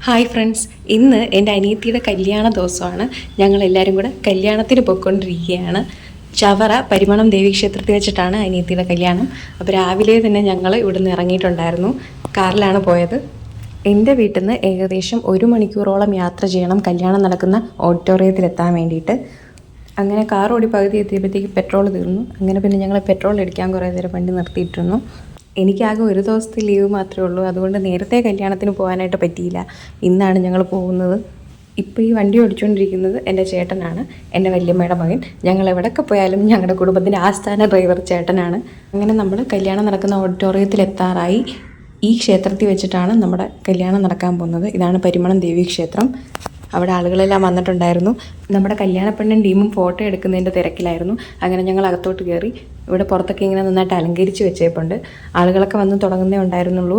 Hi friends, ഇന്ന് എൻ്റെ അനിയത്തിയുടെ കല്യാണ ദിവസമാണ്. ഞങ്ങളെല്ലാവരും കൂടെ കല്യാണത്തിന് പോയിക്കൊണ്ടിരിക്കുകയാണ്. ചവറ പരിമളം ദേവീക്ഷേത്രത്തിൽ വെച്ചിട്ടാണ് അനിയത്തിയുടെ കല്യാണം. അപ്പോൾ രാവിലെ തന്നെ ഞങ്ങൾ ഇവിടെ നിന്ന് ഇറങ്ങിയിട്ടുണ്ടായിരുന്നു. കാറിലാണ് പോയത്. എൻ്റെ വീട്ടിൽ നിന്ന് ഏകദേശം 1 മണിക്കൂറോളം യാത്ര ചെയ്യണം കല്യാണം നടക്കുന്ന ഓഡിറ്റോറിയത്തിലെത്താൻ വേണ്ടിയിട്ട്. അങ്ങനെ കാർ ഓടി പകുതി എത്തിയപ്പോഴത്തേക്ക് പെട്രോൾ തീർന്നു. അങ്ങനെ പിന്നെ ഞങ്ങൾ പെട്രോൾ അടിക്കാൻ കുറേ നേരം വണ്ടി നിർത്തിയിട്ടിരുന്നു. എനിക്കാകെ ഒരു ദിവസത്തെ ലീവ് മാത്രമേ ഉള്ളൂ. അതുകൊണ്ട് നേരത്തെ കല്യാണത്തിന് പോകാനായിട്ട് പറ്റിയില്ല. ഇന്നാണ് ഞങ്ങൾ പോകുന്നത്. ഇപ്പോൾ ഈ വണ്ടി ഓടിച്ചുകൊണ്ടിരിക്കുന്നത് എൻ്റെ ചേട്ടനാണ്, എൻ്റെ വല്യമ്മയുടെ മകൻ. ഞങ്ങൾ എവിടെയൊക്കെ പോയാലും ഞങ്ങളുടെ കുടുംബത്തിൻ്റെ ആസ്ഥാന ഡ്രൈവർ ചേട്ടനാണ്. അങ്ങനെ നമ്മൾ കല്യാണം നടക്കുന്ന ഓഡിറ്റോറിയത്തിൽ എത്താറായി. ഈ ക്ഷേത്രത്തിൽ വെച്ചിട്ടാണ് നമ്മുടെ കല്യാണം നടക്കാൻ പോകുന്നത്. ഇതാണ് പരിമളം ദേവീക്ഷേത്രം. അവിടെ ആളുകളെല്ലാം വന്നിട്ടുണ്ടായിരുന്നു. നമ്മുടെ കല്യാണപ്പെണ്ണും ടീമും ഫോട്ടോ എടുക്കുന്നതിൻ്റെ തിരക്കിലായിരുന്നു. അങ്ങനെ ഞങ്ങൾ അകത്തോട്ട് കയറി. ഇവിടെ പുറത്തൊക്കെ ഇങ്ങനെ നന്നായിട്ട് അലങ്കരിച്ച് വെച്ചേപ്പുണ്ട്. ആളുകളൊക്കെ വന്ന് തുടങ്ങുന്നേ ഉണ്ടായിരുന്നുള്ളൂ.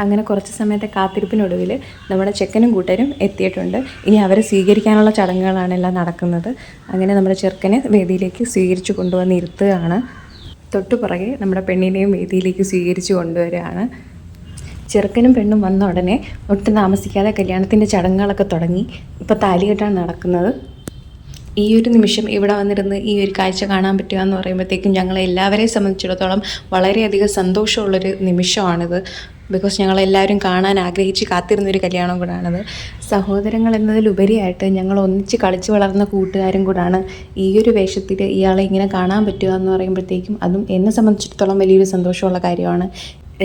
അങ്ങനെ കുറച്ച് സമയത്തെ കാത്തിരിപ്പിനൊടുവിൽ നമ്മുടെ ചെക്കനും കൂട്ടരും എത്തിയിട്ടുണ്ട്. ഇനി അവരെ സ്വീകരിക്കാനുള്ള ചടങ്ങുകളാണ് എല്ലാം നടക്കുന്നത്. അങ്ങനെ നമ്മുടെ ചെറുക്കനെ വേദിയിലേക്ക് സ്വീകരിച്ച് കൊണ്ടുവന്ന് ഇരുത്തുകയാണ്. തൊട്ടുപുറകെ നമ്മുടെ പെണ്ണിനെയും വേദിയിലേക്ക് സ്വീകരിച്ച് കൊണ്ടുവരികയാണ്. ചെറുക്കനും പെണ്ണും വന്ന ഉടനെ ഒട്ടും താമസിക്കാതെ കല്യാണത്തിൻ്റെ ചടങ്ങുകളൊക്കെ തുടങ്ങി. ഇപ്പോൾ താലികെട്ടാണ് നടക്കുന്നത്. ഈ ഒരു നിമിഷം ഇവിടെ വന്നിരുന്ന് ഈ ഒരു കാഴ്ച കാണാൻ പറ്റുക എന്ന് പറയുമ്പോഴത്തേക്കും ഞങ്ങളെ എല്ലാവരെയും സംബന്ധിച്ചിടത്തോളം വളരെയധികം സന്തോഷമുള്ളൊരു നിമിഷമാണിത്. ബിക്കോസ് ഞങ്ങളെല്ലാവരും കാണാൻ ആഗ്രഹിച്ച് കാത്തിരുന്നൊരു കല്യാണം കൂടാണിത്. സഹോദരങ്ങൾ എന്നതിലുപരിയായിട്ട് ഞങ്ങൾ ഒന്നിച്ച് കളിച്ച് വളർന്ന കൂട്ടുകാരും കൂടാണ്. ഈ ഒരു വേഷത്തിൽ ഇയാളെ ഇങ്ങനെ കാണാൻ പറ്റുക എന്ന് പറയുമ്പോഴത്തേക്കും അതും എന്നെ സംബന്ധിച്ചിടത്തോളം വലിയൊരു സന്തോഷമുള്ള കാര്യമാണ്.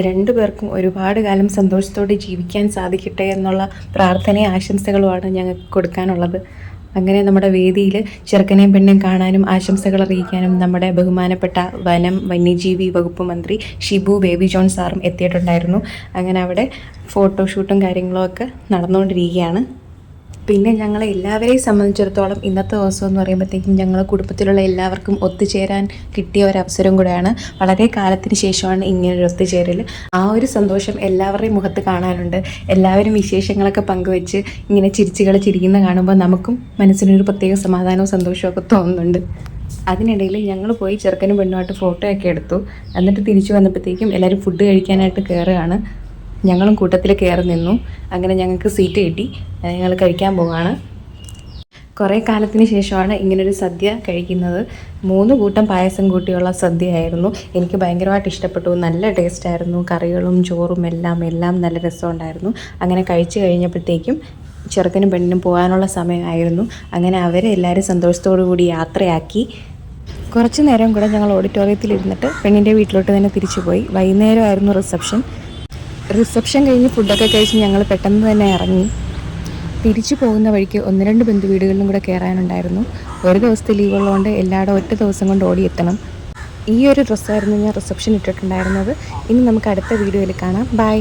2 പേർക്കും ഒരുപാട് കാലം സന്തോഷത്തോടെ ജീവിക്കാൻ സാധിക്കട്ടെ എന്നുള്ള പ്രാർത്ഥനയും ആശംസകളുമാണ് ഞങ്ങൾക്ക് കൊടുക്കാനുള്ളത്. അങ്ങനെ നമ്മുടെ വേദിയിൽ ചെറുക്കനെയും പെണ്ണെയും കാണാനും ആശംസകൾ അറിയിക്കാനും നമ്മുടെ ബഹുമാനപ്പെട്ട വന്യജീവി വകുപ്പ് മന്ത്രി ഷിബു ബേബി ജോൺ സാറും എത്തിയിട്ടുണ്ടായിരുന്നു. അങ്ങനെ അവിടെ ഫോട്ടോഷൂട്ടും കാര്യങ്ങളും ഒക്കെ നടന്നുകൊണ്ടിരിക്കുകയാണ്. പിന്നെ ഞങ്ങളെ എല്ലാവരെയും സംബന്ധിച്ചിടത്തോളം ഇന്നത്തെ ദിവസം എന്ന് പറയുമ്പോഴത്തേക്കും ഞങ്ങൾ കുടുംബത്തിലുള്ള എല്ലാവർക്കും ഒത്തുചേരാൻ കിട്ടിയ ഒരു അവസരം കൂടെയാണ്. വളരെ കാലത്തിന് ശേഷമാണ് ഇങ്ങനൊരു ഒത്തുചേരൽ. ആ ഒരു സന്തോഷം എല്ലാവരുടെയും മുഖത്ത് കാണാനുണ്ട്. എല്ലാവരും വിശേഷങ്ങളൊക്കെ പങ്കുവെച്ച് ഇങ്ങനെ ചിരിക്കുന്ന കാണുമ്പോൾ നമുക്കും മനസ്സിനൊരു പ്രത്യേക സമാധാനവും സന്തോഷവും ഒക്കെ തോന്നുന്നുണ്ട്. അതിനിടയിൽ ഞങ്ങൾ പോയി ചെറുക്കനും പെണ്ണുമായിട്ട് ഫോട്ടോ ഒക്കെ എടുത്തു. എന്നിട്ട് തിരിച്ചു വന്നപ്പോഴത്തേക്കും എല്ലാവരും ഫുഡ് കഴിക്കാനായിട്ട് കയറുകയാണ്. ഞങ്ങളും കൂട്ടത്തിൽ കയറി നിന്നു. അങ്ങനെ ഞങ്ങൾക്ക് സീറ്റ് കിട്ടി. ഞങ്ങൾ കഴിക്കാൻ പോവുകയാണ്. കുറേ കാലത്തിന് ശേഷമാണ് ഇങ്ങനൊരു സദ്യ കഴിക്കുന്നത്. 3 കൂട്ടം പായസം കൂട്ടിയുള്ള സദ്യയായിരുന്നു. എനിക്ക് ഭയങ്കരമായിട്ട് ഇഷ്ടപ്പെട്ടു. നല്ല ടേസ്റ്റായിരുന്നു. കറികളും ചോറും എല്ലാം നല്ല രസമുണ്ടായിരുന്നു. അങ്ങനെ കഴിച്ച് കഴിഞ്ഞപ്പോഴത്തേക്കും ചെറുക്കനും പെണ്ണിനും പോകാനുള്ള സമയമായിരുന്നു. അങ്ങനെ അവരെ എല്ലാവരും സന്തോഷത്തോടു കൂടി യാത്രയാക്കി. കുറച്ച് നേരം കൂടെ ഞങ്ങൾ ഓഡിറ്റോറിയത്തിലിരുന്നിട്ട് പെണ്ണിൻ്റെ വീട്ടിലോട്ട് തന്നെ തിരിച്ചു പോയി. വൈകുന്നേരമായിരുന്നു റിസപ്ഷൻ കഴിഞ്ഞ് ഫുഡൊക്കെ കഴിച്ച് ഞങ്ങൾ പെട്ടെന്ന് തന്നെ ഇറങ്ങി. തിരിച്ചു പോകുന്ന വഴിക്ക് 1-2 ബന്ധു വീടുകളിലും കൂടെ കയറാനുണ്ടായിരുന്നു. ഒരു ദിവസത്തെ ലീവ് ഉള്ളതുകൊണ്ട് എല്ലായിടും ഒറ്റ ദിവസം കൊണ്ട് ഓടിയെത്തണം. ഈ ഒരു ഡ്രസ്സായിരുന്നു ഞാൻ റിസപ്ഷൻ ഇട്ടിട്ടുണ്ടായിരുന്നത്. ഇനി നമുക്ക് അടുത്ത വീഡിയോയിൽ കാണാം. ബൈ.